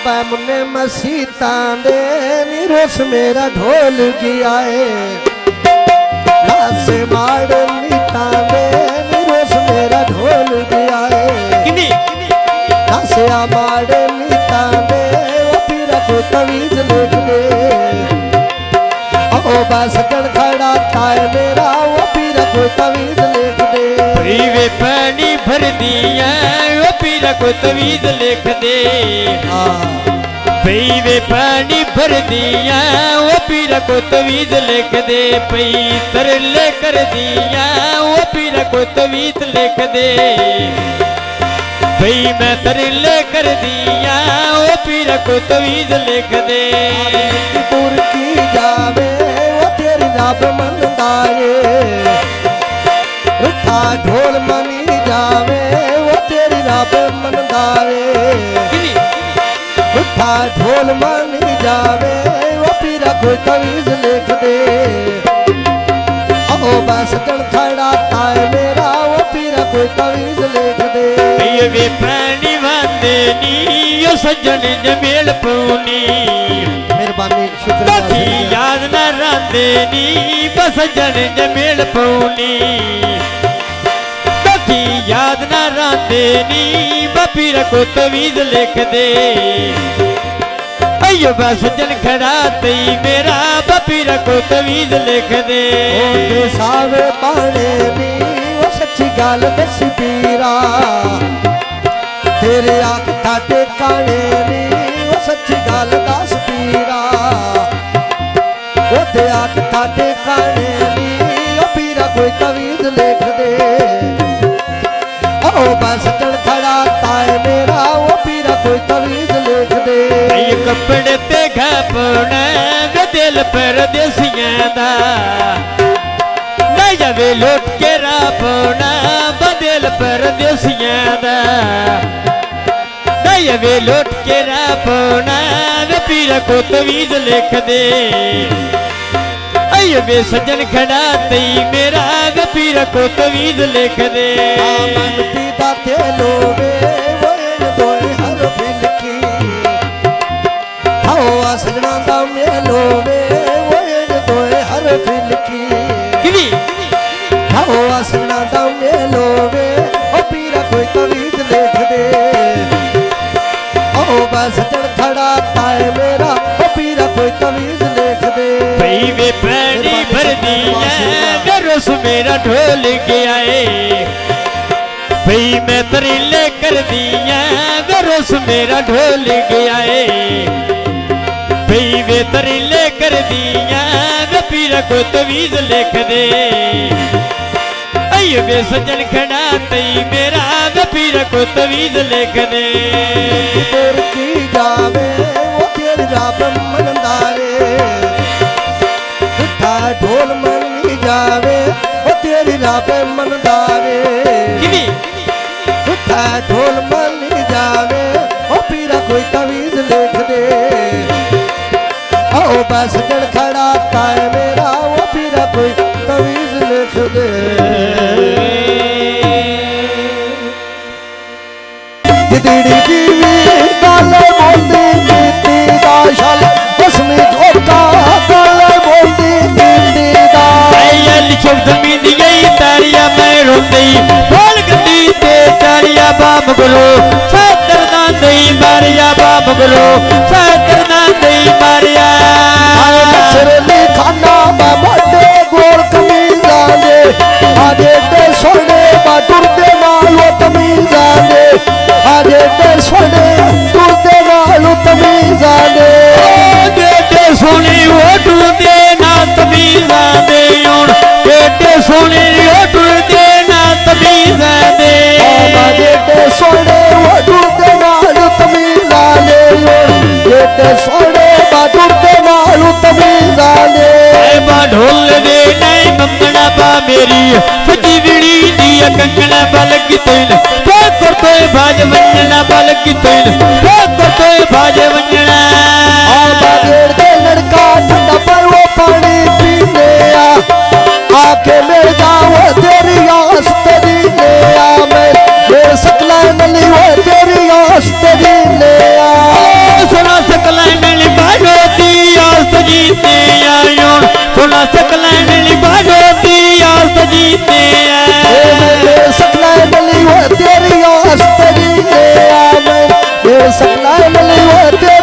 मुन्ने मसीता दे निरोस मेरा ढोल गया है नासे माड़ नीता दे निरोस मेरा ढोल गया है नासे माड़ नीता दे वो पीरा को तवीज लिख दे ओ बस गण खड़ा ताए मेरा वो पीरा को तवीज लिख दे वे पानी भर दिया वो पीरा को तवीज लिख दे पई वे पानी भर दिया वो पीरा को तवीज लिख दे पई तरले कर दिया वो पीरा को तवीज लिख दे पई मैं तरले कर दिया वो पीरा को तवीज लिख दे दूर की जावे वो तेरी रब मनदारे रुठा ढोल मनी जावे वो तेरी रब मनदारे रुठा ढोल मनी जावे वो पीरा कोई तवीज लिख दे ओ बस गण खड़ा ताए मेरा वो पीरा कोई तवीज लिख दे वे प्राणी वादे नी यो सज्जन जमेल पौनी मेहरबानी शुक्रिया याद न रांदे नी बस सज्जन जमेल पौनी याद न रांदे नी बपीरा को तवीज लिख दे अयो बस जन खड़ा तई मेरा बपीरा को तवीज लिख दे सावे पाने नी वो सच्ची गल दस पीरा तेरे आख ठाटे काने नी वो सच्ची गल दस पीरा वो ते आख ठाटे काने नी वो पीरा कोई तवीज लिख दे ओ बस चढ़ खड़ा ताए मेरा वो पीरा कोई तवीज लिख दे ये कपड़े ते घपना वे दिल परदेसियां दा नहीं जावे लौट के रापना बदिल परदेसियां दा नहीं जावे लौट के रापना वे पीरा को तवीज लिख दे वे सज्जन खड़ा तई मेरा पीरा को तवीज लिख दे मनती दाते लोवे वो इन दोए हर फिल की हवा सजना दा मेलोवे वो इन दोए हर फिल की हवा सजना दा मेलोवे ओ पीरा कोई तवीज लिख दे ओ बस चढ़ खड़ा ताए मेरा ओ पीरा कोई तवीज लिख दे भई वे पानी भर दिया रोस मेरा ढोल गया है भई मैं तरीले कर दिया रोस मेरा ढोल गया है भई वे तरीले कर दिया पीरा को तवीज लिख दे अयो वे सज्जन खड़ा तई मेरा पीरा को तवीज लिख दे दूर की जावे वो तेरी रब मनदारे ढोल मनी जावे वो तेरी रब मनदारे ढोल मनी जावे वो पीरा कोई तवीज लिख दे ओ बस जड़ खड़ा ताए मेरा वो पीरा कोई तवीज लिख दे दिड़ी दीवी गल बोलदी नीति दा शल उसमें झोटा गल बोलदी नीति दा लिखो जमीन गई तारिया मैं रोंदी बोल गंदी ते तारिया बाप गुरु सातर ना दई मारिया बाप गुरु सातर ना दई मारिया सरली खाना में बड़े गोल कमीजा दे आजे ते सोने बाटुर दे मालो तमीजा दे आजे ते सोने टुर दे मालो तमीजा दे आजे ते सोने वो टुर दे ना तमीजा दे बेटे सोने वो टुर दे ना तमीजा दे आजे ते सोने वो टुर दे मालो तमीजा दे बेटे सोने बाटुर दे मालो तमीजा दे बा ढोल दे नहीं मंगना बा मेरी सजी विड़ी दिया कंगना बल कितन क्या करते भाज वंजना बल कितन क्या करते भाज वंजना बागेड़ दे लड़का ठंडा पर वो पानी पीने आके मिल जाओ तेरी आस तेरी ले आ मैं मेरे सकला नली वो तेरी आस तेरी ले आ सकलैन लिबाडो दी आस जीते मेरे सकला मिली हो तेरी आस तेरी मैं सकला मिली हो तेरी